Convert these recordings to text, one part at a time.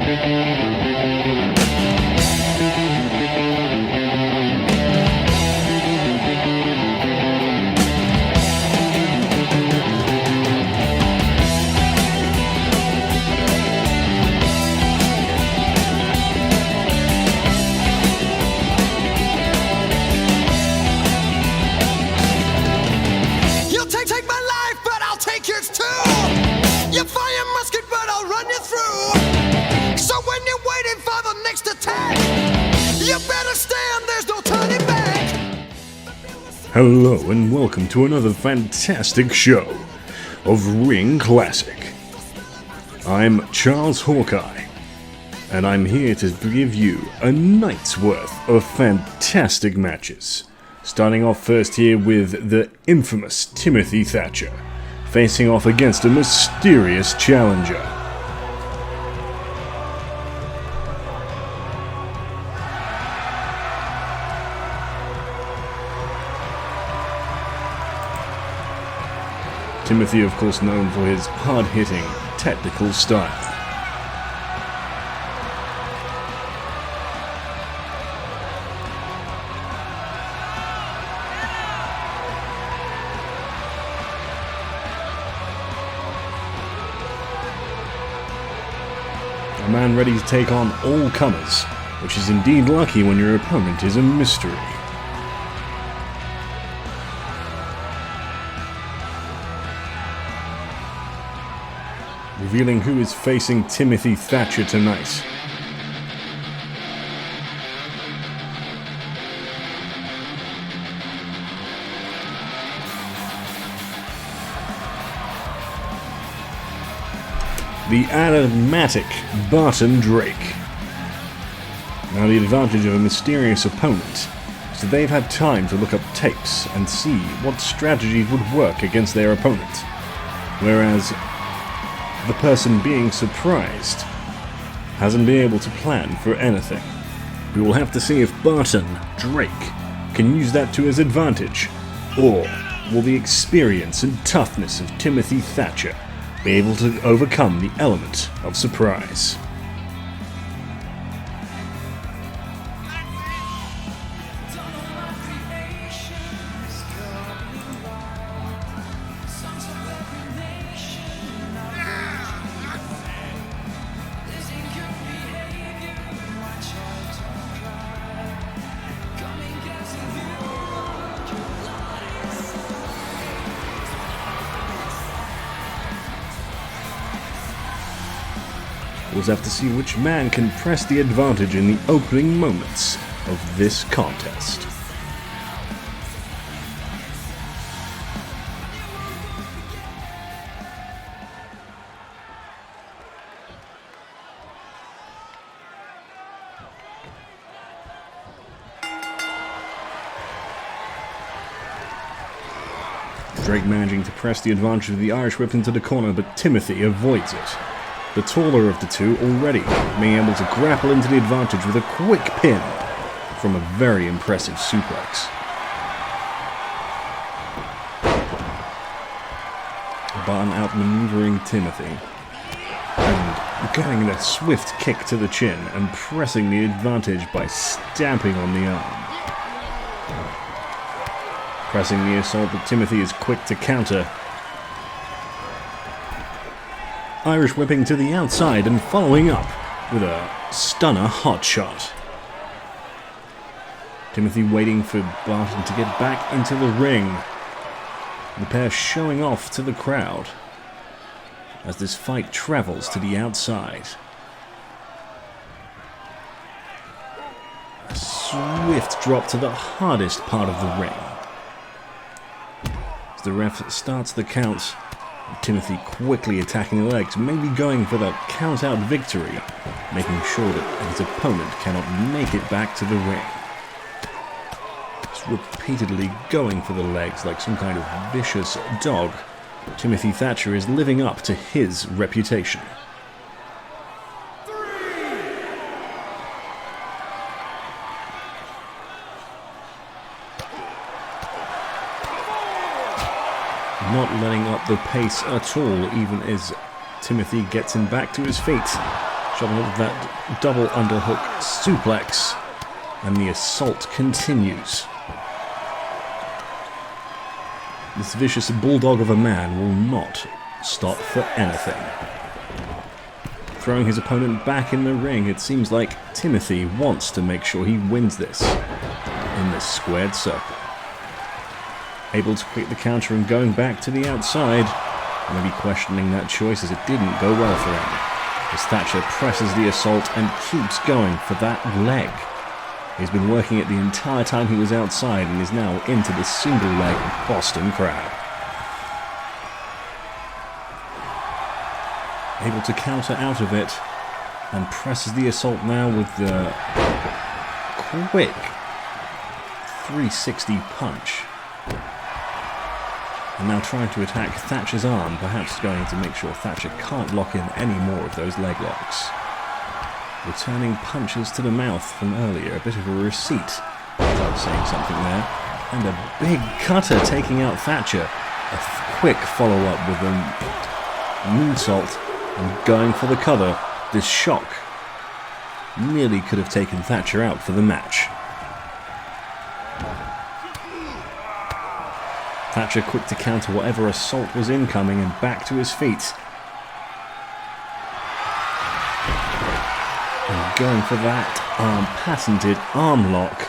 You fire musket, but I'll run you through. So when you're waiting for the next attack, you better stand, there's no turning back. Hello and welcome to another fantastic show of Ring Classic. I'm Charles Hawkeye, and I'm here to give you a night's worth of fantastic matches. Starting off first here with the infamous Timothy Thatcher, facing off against a mysterious challenger. Timothy, of course, known for his hard-hitting, technical style. A man ready to take on all comers, which is indeed lucky when your opponent is a mystery. Revealing who is facing Timothy Thatcher tonight. The enigmatic Barton Drake. Now, the advantage of a mysterious opponent is that they've had time to look up tapes and see what strategies would work against their opponent, whereas the person being surprised hasn't been able to plan for anything. We will have to see if Barton Drake can use that to his advantage, or will the experience and toughness of Timothy Thatcher be able to overcome the element of surprise. We'll have to see which man can press the advantage in the opening moments of this contest. Drake managing to press the advantage of the Irish whip into the corner, but Timothy avoids it. The taller of the two already being able to grapple into the advantage with a quick pin from a very impressive suplex. Barton outmaneuvering Timothy and getting a swift kick to the chin and pressing the advantage by stamping on the arm. Pressing the assault, but Timothy is quick to counter. Irish whipping to the outside and following up with a stunner hot shot. Timothy waiting for Barton to get back into the ring. The pair showing off to the crowd as this fight travels to the outside. A swift drop to the hardest part of the ring. As the ref starts the count, Timothy quickly attacking the legs, maybe going for the count-out victory, making sure that his opponent cannot make it back to the ring. Just repeatedly going for the legs like some kind of vicious dog. Timothy Thatcher is living up to his reputation. Not letting up the pace at all, even as Timothy gets him back to his feet. Shoving up that double underhook suplex, and the assault continues. This vicious bulldog of a man will not stop for anything. Throwing his opponent back in the ring, it seems like Timothy wants to make sure he wins this in this squared circle. Able to quick the counter and going back to the outside, maybe questioning that choice as it didn't go well for him. As Thatcher presses the assault and keeps going for that leg. He's been working it the entire time he was outside and is now into the single leg Boston crab. Able to counter out of it and presses the assault now with the quick 360 punch. And now trying to attack Thatcher's arm, perhaps going to make sure Thatcher can't lock in any more of those leg locks. Returning punches to the mouth from earlier, a bit of a receipt, without saying something there. And a big cutter taking out Thatcher. A quick follow-up with a moonsault and going for the cover. This shock nearly could have taken Thatcher out for the match. Thatcher quick to counter whatever assault was incoming and back to his feet. And going for that patented arm lock.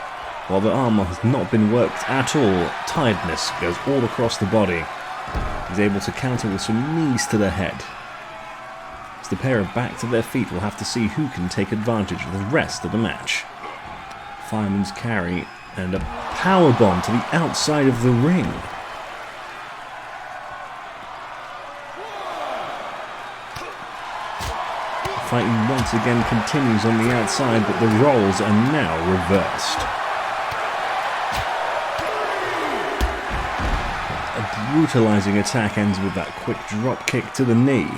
While the arm has not been worked at all, tiredness goes all across the body. He's able to counter with some knees to the head. As the pair are back to their feet, we'll have to see who can take advantage of the rest of the match. Fireman's carry and a powerbomb to the outside of the ring. Fighting once again continues on the outside, but the roles are now reversed. A brutalizing attack ends with that quick drop kick to the knee.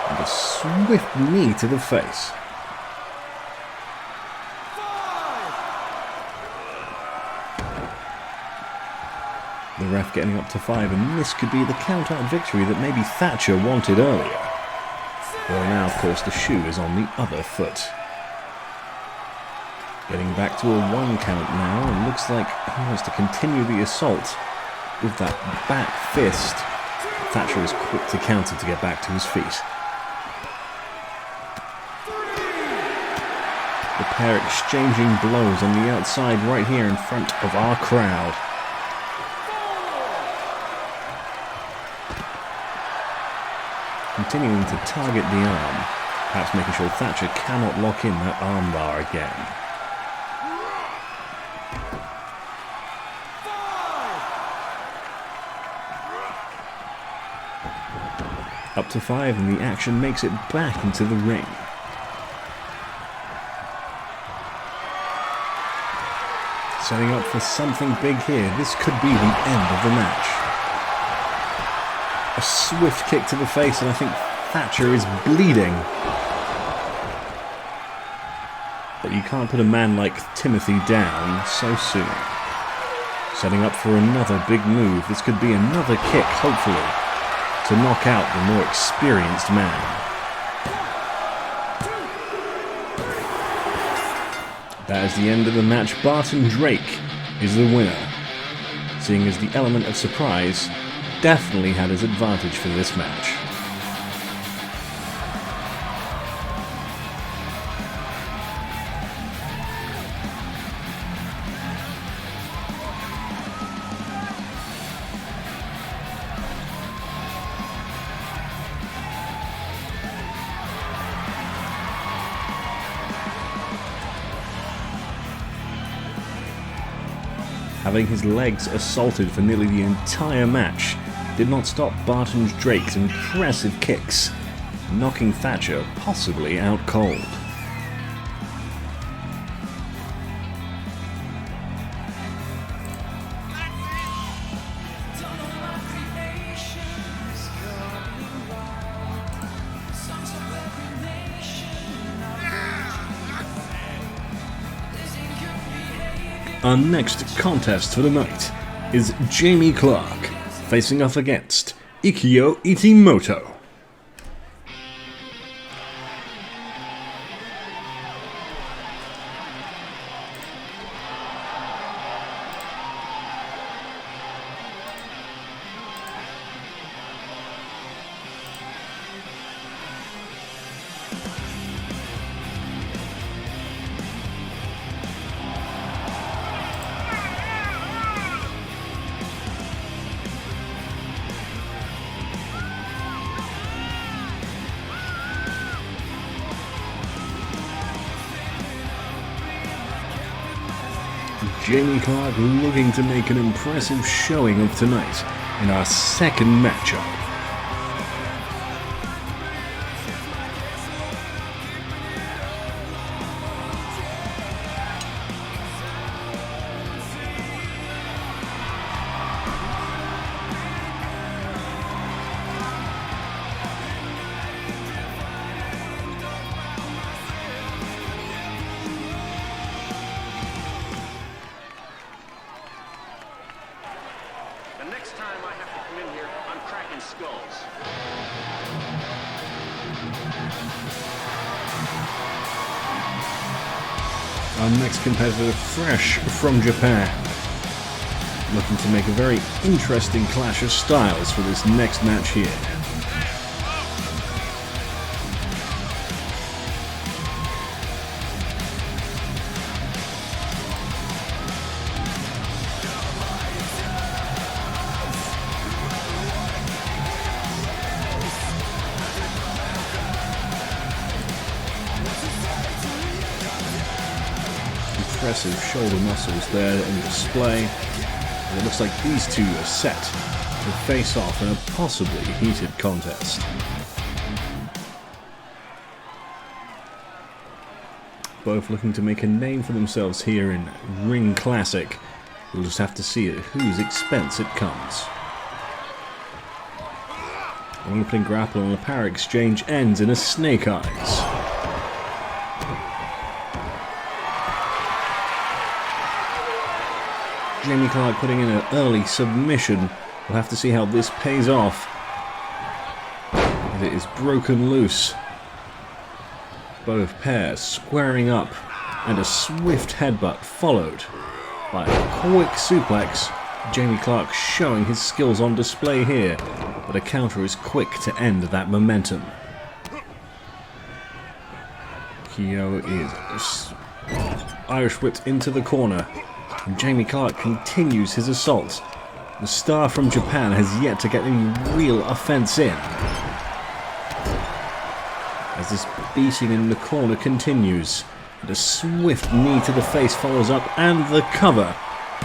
And a swift knee to the face. The ref getting up to 5, and this could be the count-out victory that maybe Thatcher wanted earlier. Well, now, of course, the shoe is on the other foot. Getting back to a 1 count now, and looks like he wants to continue the assault with that back fist. Thatcher is quick to counter to get back to his feet. The pair exchanging blows on the outside right here in front of our crowd. Continuing to target the arm, perhaps making sure Thatcher cannot lock in that armbar again. Up to 5, and the action makes it back into the ring. Setting up for something big here. This could be the end of the match. A swift kick to the face, and I think Thatcher is bleeding. But you can't put a man like Timothy down so soon. Setting up for another big move. This could be another kick, hopefully, to knock out the more experienced man. That is the end of the match. Barton Drake is the winner, seeing as the element of surprise definitely had his advantage for this match. Having his legs assaulted for nearly the entire match did not stop Barton Drake's impressive kicks, knocking Thatcher possibly out cold. Our next contest for the night is Jamie Clark facing off against Ikyo Itimoto. Jamie Clark looking to make an impressive showing of tonight in our second matchup. Next time I have to come in here, I'm cracking skulls. Our next competitor, fresh from Japan, looking to make a very interesting clash of styles for this next match here. Impressive shoulder muscles there on display. And it looks like these two are set to face off in a possibly heated contest. Both looking to make a name for themselves here in Ring Classic. We'll just have to see at whose expense it comes. An opening grapple and a power exchange ends in a snake eyes. Jamie Clark putting in an early submission. We'll have to see how this pays off. As it is broken loose. Both pairs squaring up, and a swift headbutt followed by a quick suplex. Jamie Clark showing his skills on display here, but a counter is quick to end that momentum. Kyo is Irish whipped into the corner. And Jamie Clark continues his assault. The star from Japan has yet to get any real offense in. As this beating in the corner continues, and a swift knee to the face follows up, and the cover.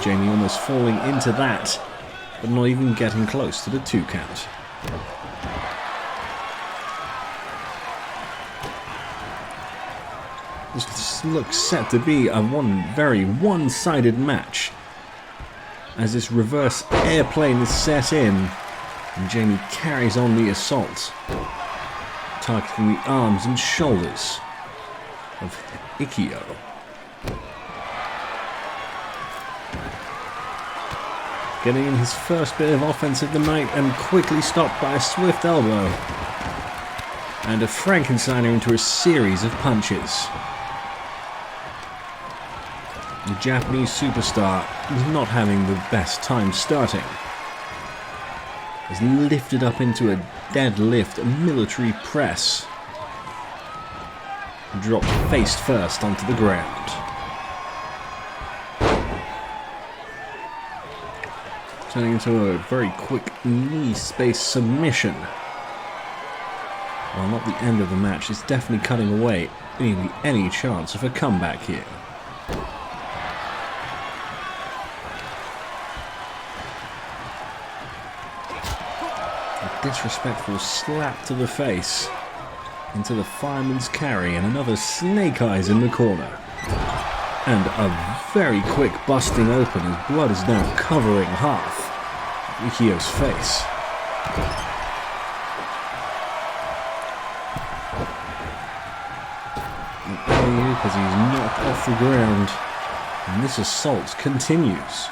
Jamie almost falling into that, but not even getting close to the 2 count. This looks set to be a very one-sided match, as this reverse airplane is set in, and Jamie carries on the assault, targeting the arms and shoulders of Ikio. Getting in his first bit of offense of the night, and quickly stopped by a swift elbow, and a Frankensteiner into a series of punches. The Japanese superstar is not having the best time starting. Is lifted up into a deadlift, a military press. Dropped face first onto the ground. Turning into a very quick knee space submission. While not the end of the match, it's definitely cutting away any chance of a comeback here. Disrespectful slap to the face into the fireman's carry, and another snake eyes in the corner, and a very quick busting open as blood is now covering half of Ikio's face. An alley-oop as he's knocked off the ground, and this assault continues.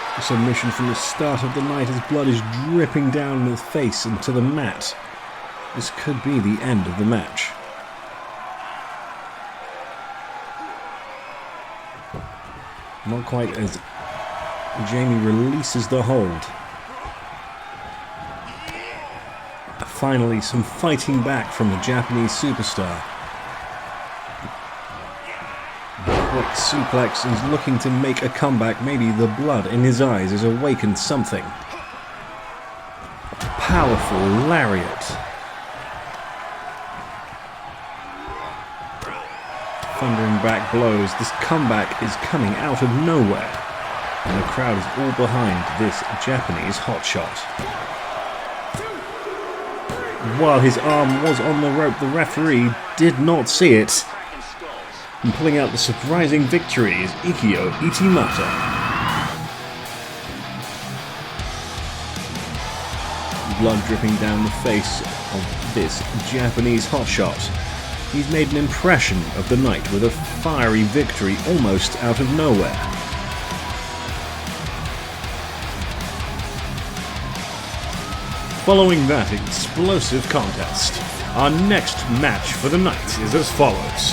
A submission from the start of the night as blood is dripping down the face and to the mat. This could be the end of the match. Not quite as Jamie releases the hold. Finally, some fighting back from the Japanese superstar. Quick suplex, he's looking to make a comeback. Maybe the blood in his eyes has awakened something. Powerful lariat. Thundering back blows. This comeback is coming out of nowhere. And the crowd is all behind this Japanese hotshot. While his arm was on the rope, the referee did not see it. And pulling out the surprising victory is Itami. Blood dripping down the face of this Japanese hotshot. He's made an impression of the night with a fiery victory almost out of nowhere. Following that explosive contest, our next match for the night is as follows.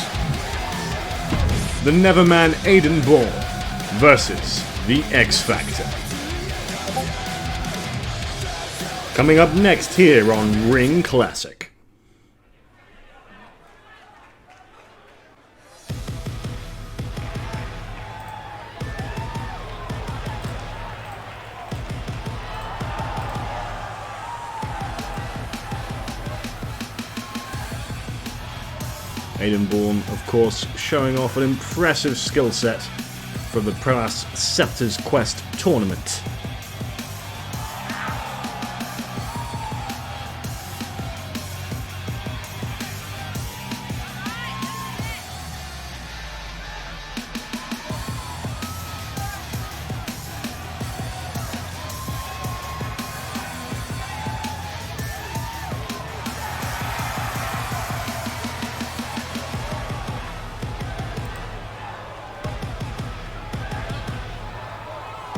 The Neverman Aiden Bourne versus the X Factor. Coming up next here on Ring Classic. Aiden Bourne, of course, showing off an impressive skill set from the Brass Scepter's Quest tournament.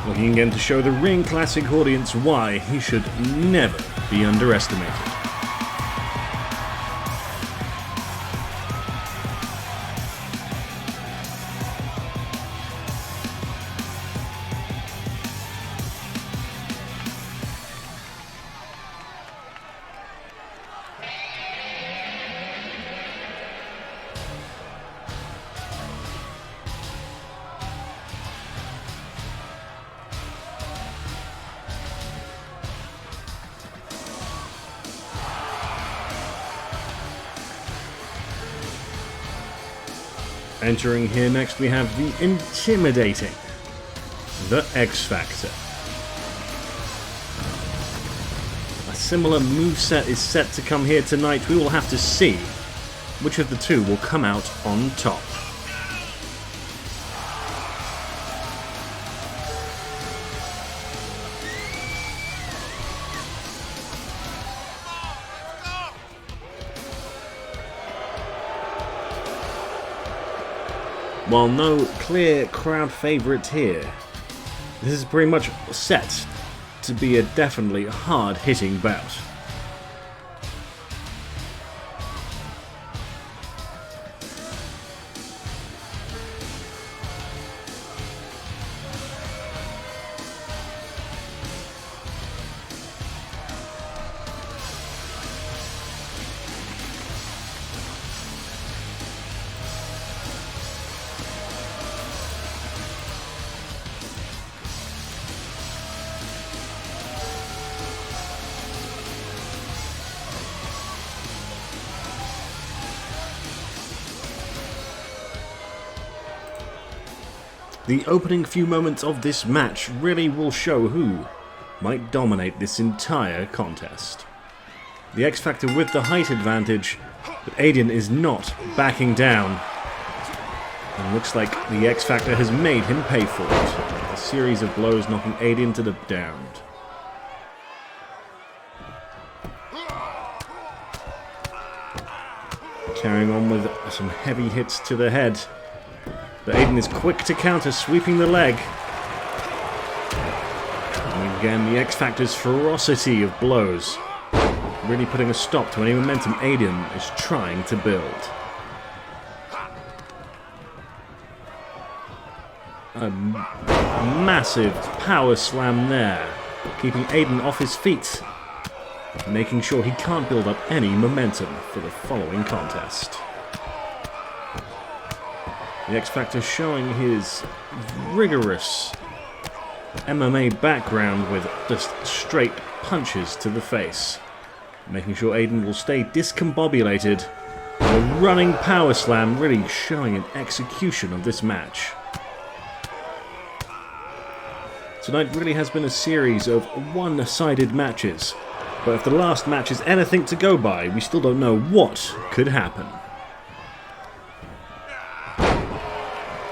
Looking again to show the Ring Classic audience why he should never be underestimated. Entering here next, we have the intimidating, the X Factor. A similar moveset is set to come here tonight. We will have to see which of the two will come out on top. While no clear crowd favourite here, this is pretty much set to be a definitely hard-hitting bout. The opening few moments of this match really will show who might dominate this entire contest. The X Factor with the height advantage, but Aiden is not backing down. And looks like the X Factor has made him pay for it. A series of blows knocking Aiden to the ground. Carrying on with some heavy hits to the head. But Aiden is quick to counter, sweeping the leg. And again, the X Factor's ferocity of blows, really putting a stop to any momentum Aiden is trying to build. A massive power slam there, keeping Aiden off his feet. making sure he can't build up any momentum for the following contest. The X Factor showing his rigorous MMA background with just straight punches to the face, making sure Aiden will stay discombobulated. A running power slam really showing an execution of this match. Tonight really has been a series of one-sided matches, but if the last match is anything to go by, we still don't know what could happen.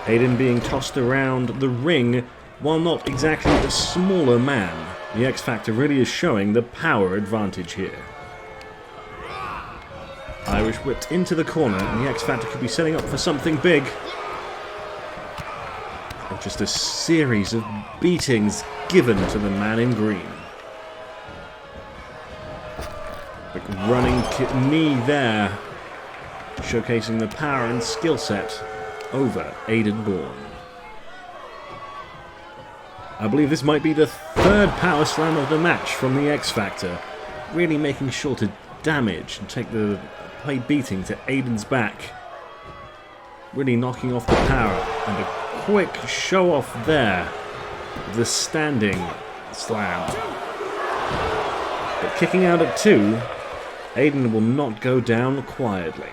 Aiden being tossed around the ring, while not exactly a smaller man, the X Factor really is showing the power advantage here. Irish whipped into the corner, and the X Factor could be setting up for something big. And just a series of beatings given to the man in green. Quick running knee there, showcasing the power and skill set over Aiden Bourne. I believe this might be the third power slam of the match from the X Factor, really making sure to damage and take the play beating to Aiden's back, really knocking off the power, and a quick show off there of the standing slam. But kicking out at 2, Aiden will not go down quietly.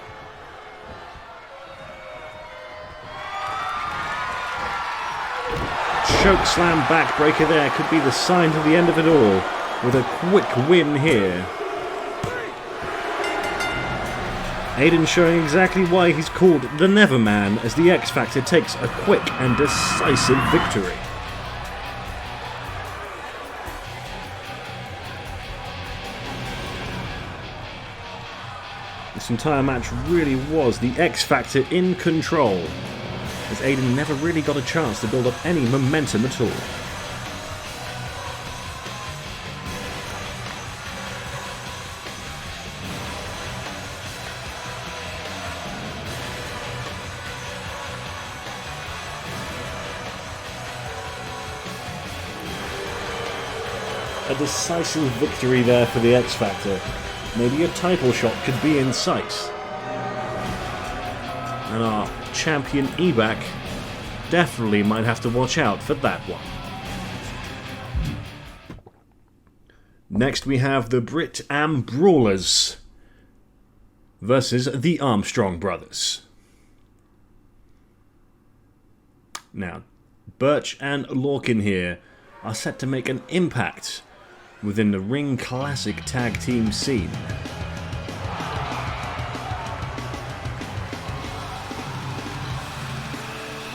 Choke slam backbreaker there could be the sign to the end of it all, with a quick win here. Aiden showing exactly why he's called the Neverman, as the X Factor takes a quick and decisive victory. This entire match really was the X Factor in control, as Aiden never really got a chance to build up any momentum at all. A decisive victory there for the X Factor. Maybe a title shot could be in sight. And our champion Ebac definitely might have to watch out for that one. Next we have the Brit-Am Brawlers versus the Armstrong brothers. Now, Birch and Lorcan here are set to make an impact within the Ring Classic tag team scene.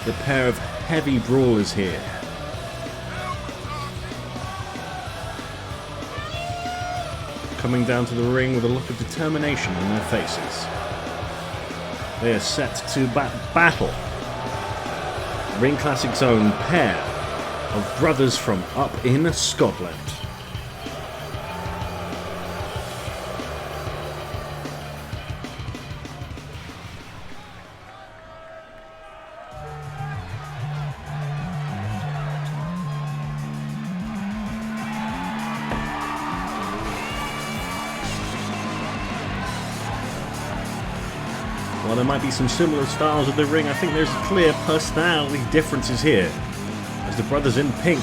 The pair of heavy brawlers here. Coming down to the ring with a look of determination on their faces. They are set to battle. Ring Classic's own pair of brothers from up in Scotland. While there might be some similar styles of the ring, I think there's clear personality differences here, as the brothers in pink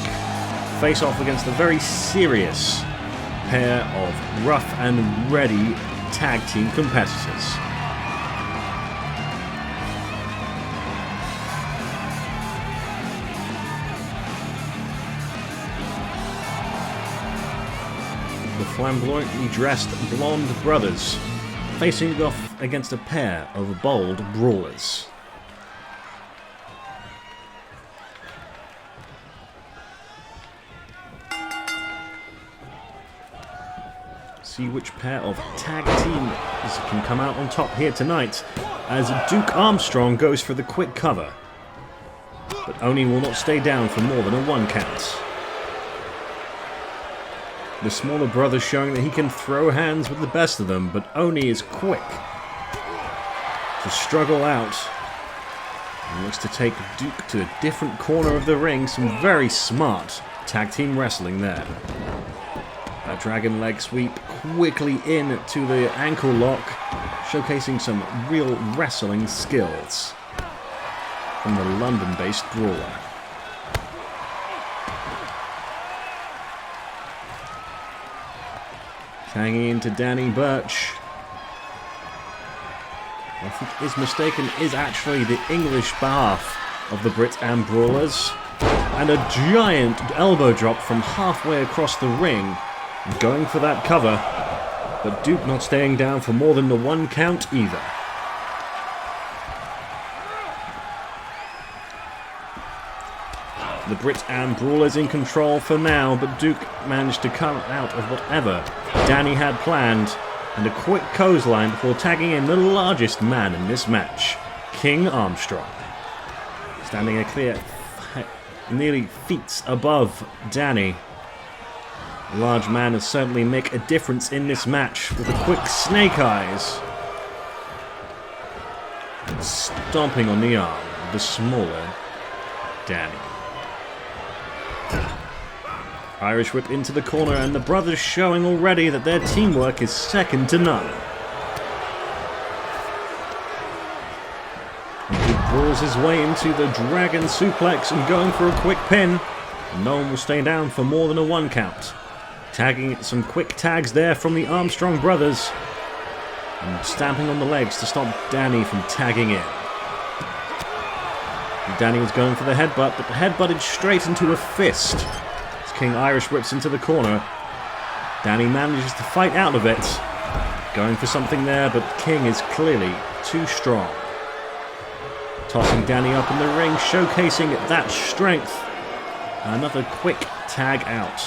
face off against a very serious pair of rough and ready tag team competitors. The flamboyantly dressed blonde brothers facing off against a pair of bold brawlers. See which pair of tag teams can come out on top here tonight, as Duke Armstrong goes for the quick cover, but Oni will not stay down for more than a 1 count. The smaller brother showing that he can throw hands with the best of them, but Oni is quick to struggle out. He looks to take Duke to a different corner of the ring. Some very smart tag team wrestling there. That dragon leg sweep quickly in to the ankle lock, showcasing some real wrestling skills from the London-based Brawler. Hanging into Danny Burch. I think is mistaken is actually the English half of the Brit-Am Brawlers. And a giant elbow drop from halfway across the ring. Going for that cover, but Duke not staying down for more than the 1 count either. The Brit-Am Brawlers in control for now, but Duke managed to come out of whatever Danny had planned, and a quick clothesline before tagging in the largest man in this match, King Armstrong. Standing a clear nearly feet above Danny. The large man will certainly make a difference in this match with a quick snake eyes. Stomping on the arm of the smaller Danny. Irish whip into the corner, and the brothers showing already that their teamwork is second to none. He pulls his way into the dragon suplex and going for a quick pin. No one will stay down for more than a 1 count. Tagging some quick tags there from the Armstrong brothers. And stamping on the legs to stop Danny from tagging in. Danny was going for the headbutt, but the headbutted straight into a fist. As King Irish whips into the corner. Danny manages to fight out of it. Going for something there, but King is clearly too strong. Tossing Danny up in the ring, showcasing that strength. Another quick tag out.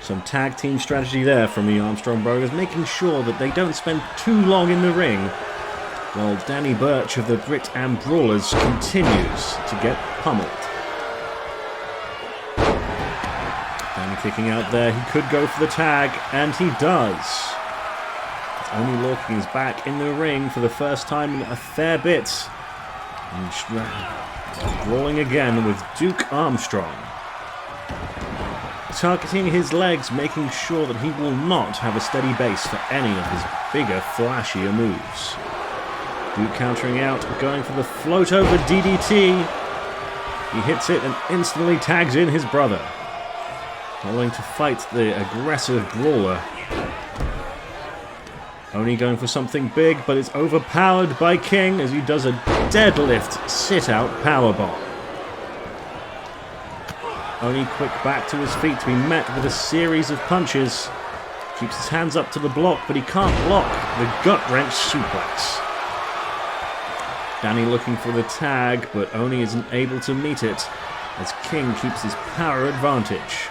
Some tag team strategy there from the Armstrong brothers, making sure that they don't spend too long in the ring, while Danny Burch of the Brit-Am Brawlers continues to get pummeled. Danny kicking out there, he could go for the tag, and he does. Only Lorking is back in the ring for the first time in a fair bit. And brawling again with Duke Armstrong. Targeting his legs, making sure that he will not have a steady base for any of his bigger, flashier moves. Duke countering out, going for the float over DDT. He hits it and instantly tags in his brother. Not willing to fight the aggressive Brawler. Only going for something big, but it's overpowered by King as he does a deadlift sit-out powerbomb. Only quick back to his feet to be met with a series of punches. Keeps his hands up to the block, but he can't block the gut-wrench suplex. Danny looking for the tag, but Oni isn't able to meet it as King keeps his power advantage.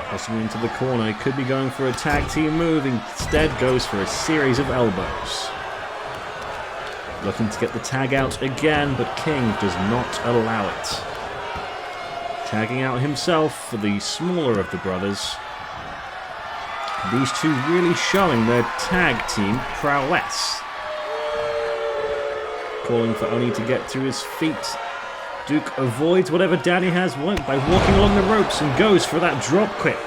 Crossing into the corner, he could be going for a tag team move, instead goes for a series of elbows. Looking to get the tag out again, but King does not allow it. Tagging out himself for the smaller of the brothers. These two really showing their tag team prowess. Calling for Oni to get to his feet. Duke avoids whatever Danny has by walking along the ropes and goes for that drop kick.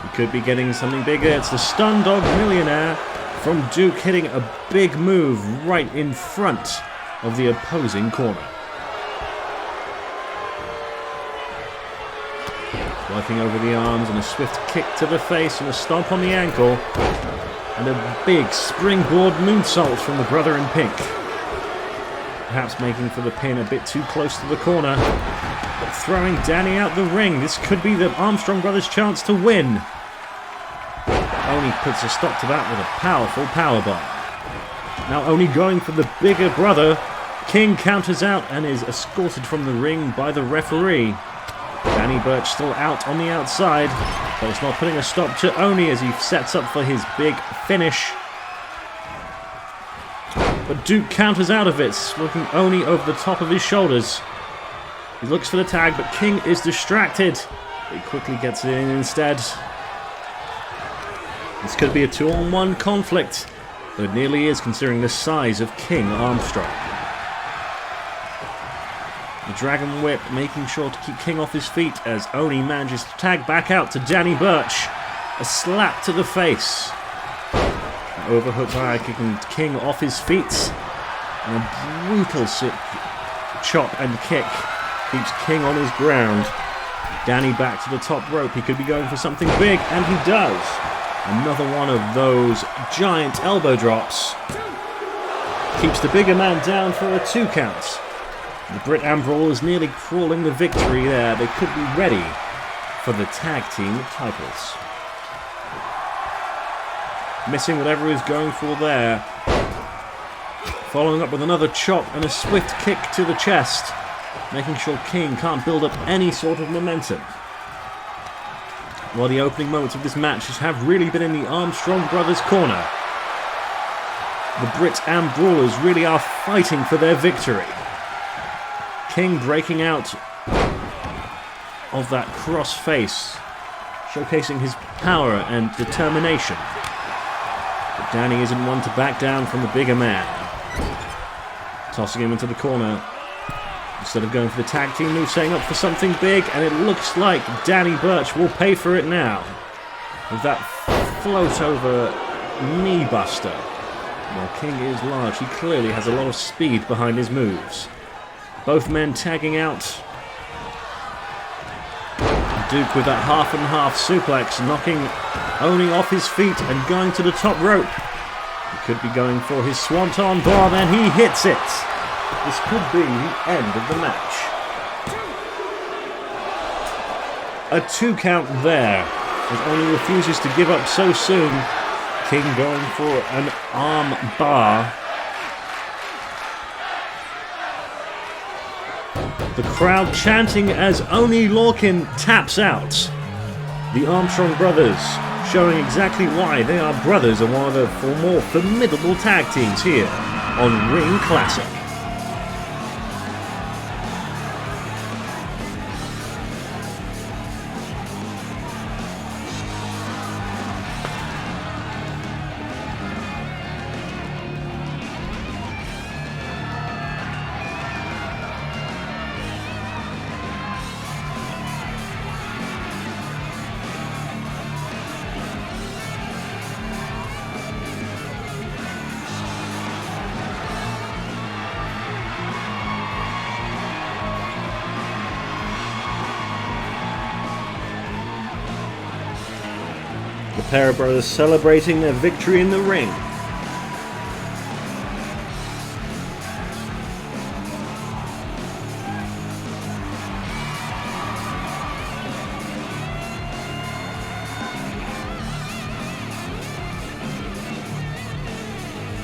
He could be getting something bigger. It's the Stun Dog Millionaire from Duke hitting a big move right in front of the opposing corner. Working over the arms and a swift kick to the face and a stomp on the ankle. And a big springboard moonsault from the brother in pink. Perhaps making for the pin a bit too close to the corner. But throwing Danny out the ring. This could be the Armstrong brothers' chance to win. Oni puts a stop to that with a powerful powerbomb. Now Oni going for the bigger brother. King counters out and is escorted from the ring by the referee. Danny Burch still out on the outside, but it's not putting a stop to Oni as he sets up for his big finish. But Duke counters out of it, looking Oni over the top of his shoulders. He looks for the tag, but King is distracted. He quickly gets it in instead. This could be a 2-on-1 conflict, but it nearly is considering the size of King Armstrong. The Dragon Whip making sure to keep King off his feet as Oni manages to tag back out to Danny Burch. A slap to the face. An overhook by kicking King off his feet. And a brutal chop and kick keeps King on his ground. Danny back to the top rope. He could be going for something big, and he does. Another one of those giant elbow drops. Keeps the bigger man down for a 2 count. The Brit-Am Brawlers nearly crawling the victory there. They could be ready for the tag team titles. Missing whatever he's going for there. Following up with another chop and a swift kick to the chest. Making sure King can't build up any sort of momentum. While the opening moments of this match have really been in the Armstrong brothers' corner. The Brit-Am Brawlers really are fighting for their victory. King breaking out of that cross face, showcasing his power and determination. But Danny isn't one to back down from the bigger man. Tossing him into the corner. Instead of going for the tag team move, setting up for something big, and it looks like Danny Burch will pay for it now. With that float over knee buster. While King is large, he clearly has a lot of speed behind his moves. Both men tagging out. Duke with that half and half suplex, knocking Oni off his feet and going to the top rope. He could be going for his swanton bomb, and he hits it. This could be the end of the match. A 2 count there, as Oni refuses to give up so soon. King going for an arm bar. The crowd chanting as Oni Lorcan taps out. The Armstrong brothers showing exactly why they are brothers and one of the more formidable tag teams here on Ring Classic. The pair of brothers celebrating their victory in the ring.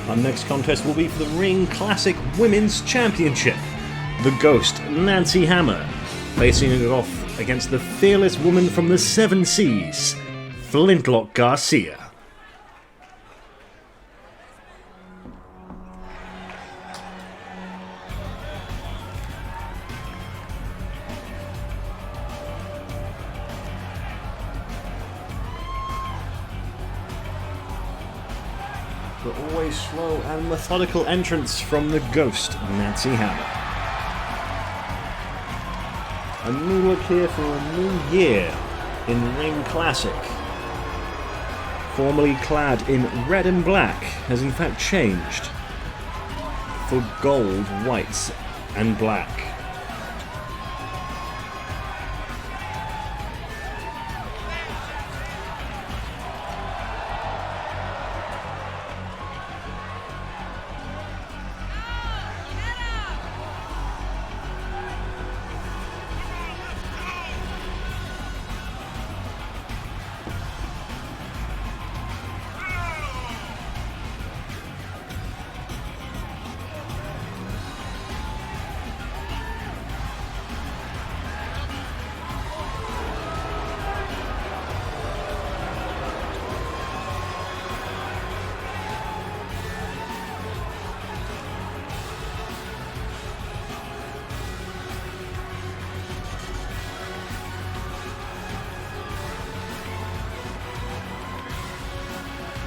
Our next contest will be for the Ring Classic Women's Championship. The Ghost, Nancy Hammer, facing it off against the fearless woman from the 7 Seas, Flintlock Garcia. The always slow and methodical entrance from the Ghost, Nancy Hammer. A new look here for a new year in Ring Classic. Formerly clad in red and black, has in fact changed for gold, whites and black.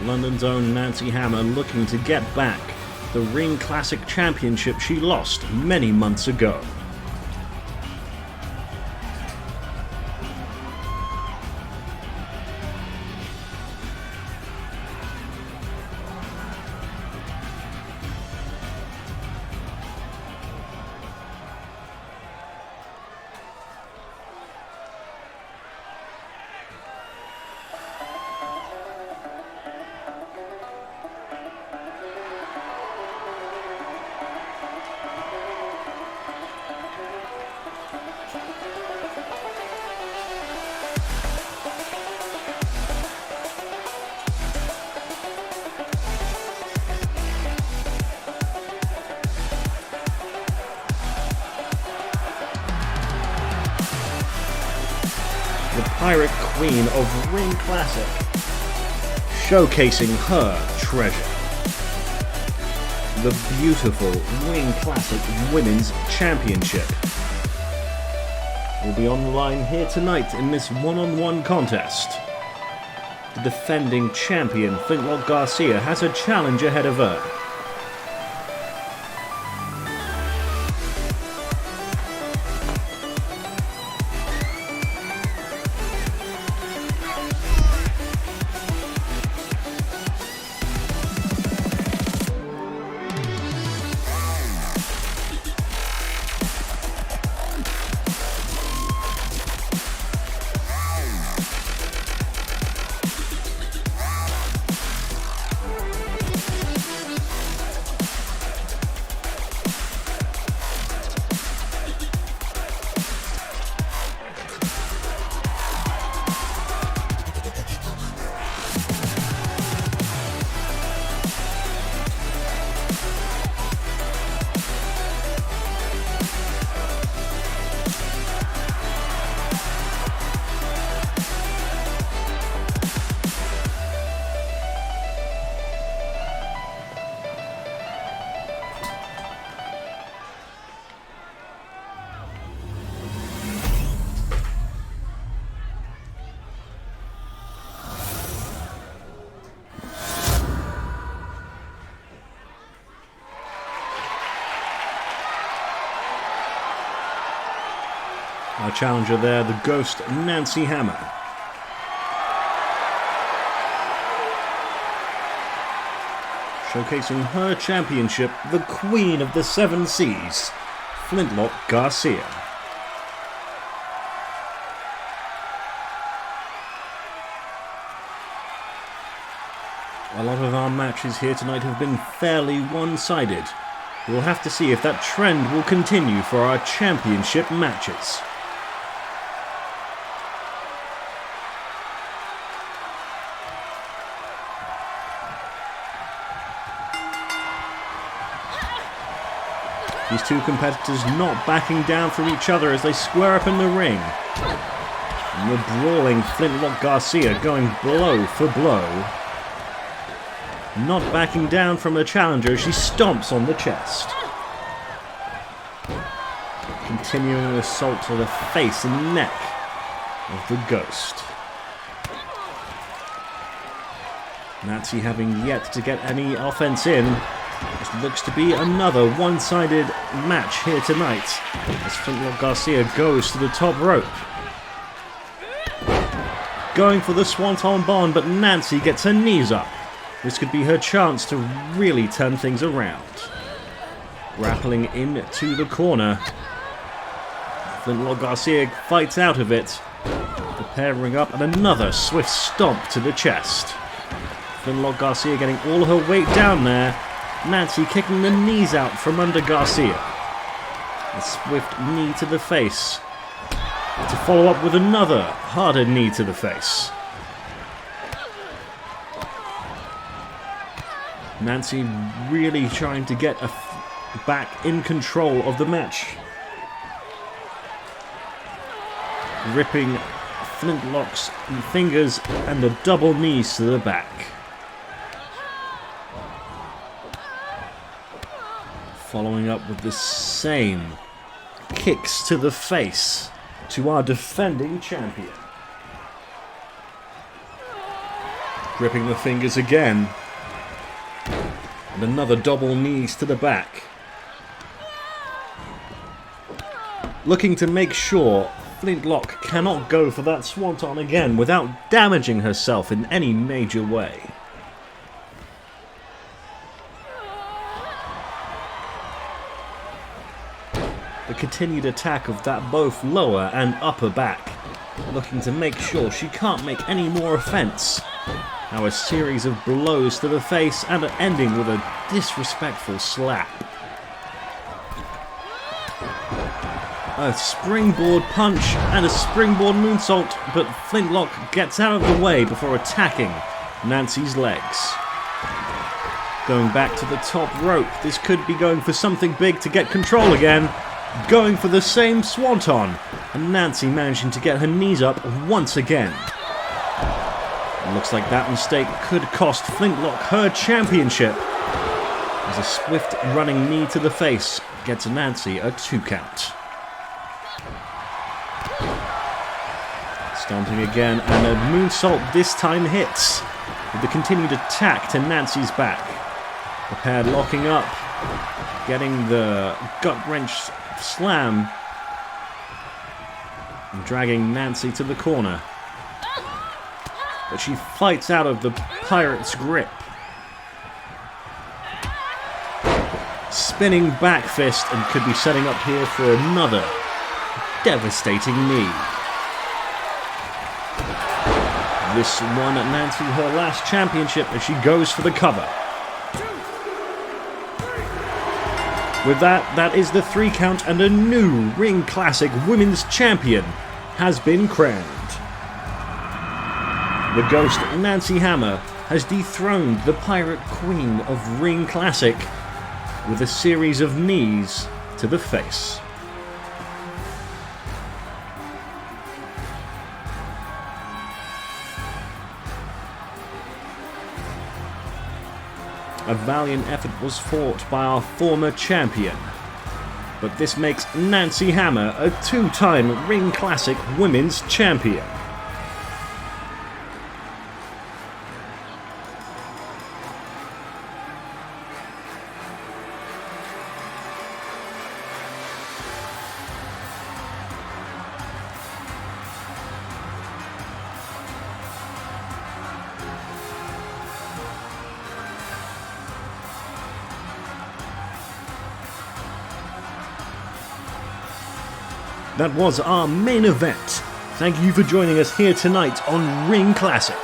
London's own Nancy Hammer looking to get back the Ring Classic Championship she lost many months ago. the Pirate Queen of Ring Classic, showcasing her treasure. The beautiful Ring Classic Women's Championship will be on the line here tonight in this one-on-one contest. The defending champion Flintlock Garcia has a challenge ahead of her. Our challenger there, the Ghost Nancy Hammer. Showcasing her championship, the Queen of the Seven Seas, Flintlock Garcia. A lot of our matches here tonight have been fairly one-sided. We'll have to see if that trend will continue for our championship matches. These two competitors not backing down from each other as they square up in the ring. And the brawling Flintlock Garcia going blow for blow. Not backing down from the challenger, she stomps on the chest. Continuing an assault to the face and neck of the Ghost. Nancy having yet to get any offense in. This looks to be another one-sided match here tonight as Flintlock Garcia goes to the top rope. Going for the Swanton Bomb, but Nancy gets her knees up. This could be her chance to really turn things around. Grappling into the corner. Flintlock Garcia fights out of it, preparing up, and another swift stomp to the chest. Flintlock Garcia getting all her weight down there. Nancy kicking the knees out from under Garcia. A swift knee to the face. To follow up with another harder knee to the face. Nancy really trying to get back in control of the match. Ripping Flintlock's fingers and the double knees to the back. Following up with the same kicks to the face to our defending champion. Gripping the fingers again. And another double knees to the back. Looking to make sure Flintlock cannot go for that swanton again without damaging herself in any major way. The continued attack of that both lower and upper back, looking to make sure she can't make any more offense. Now a series of blows to the face and ending with a disrespectful slap. A springboard punch and a springboard moonsault, but Flintlock gets out of the way before attacking Nancy's legs. Going back to the top rope, this could be going for something big to get control again. going for the same swanton, and Nancy managing to get her knees up once again. It looks like that mistake could cost Flintlock her championship, as a swift running knee to the face gets Nancy a 2 count. Stomping again, and a moonsault this time hits, with the continued attack to Nancy's back. The pair locking up, getting the gut-wrench slam, and dragging Nancy to the corner. But she fights out of the pirate's grip. Spinning back fist, and could be setting up here for another devastating knee. This won Nancy her last championship as she goes for the cover. With that, that is the 3 count, and a new Ring Classic Women's Champion has been crowned. The ghost Nancy Hammer has dethroned the Pirate Queen of Ring Classic with a series of knees to the face. A valiant effort was fought by our former champion, but this makes Nancy Hammer a 2-time Ring Classic Women's Champion. That was our main event. Thank you for joining us here tonight on Ring Classic.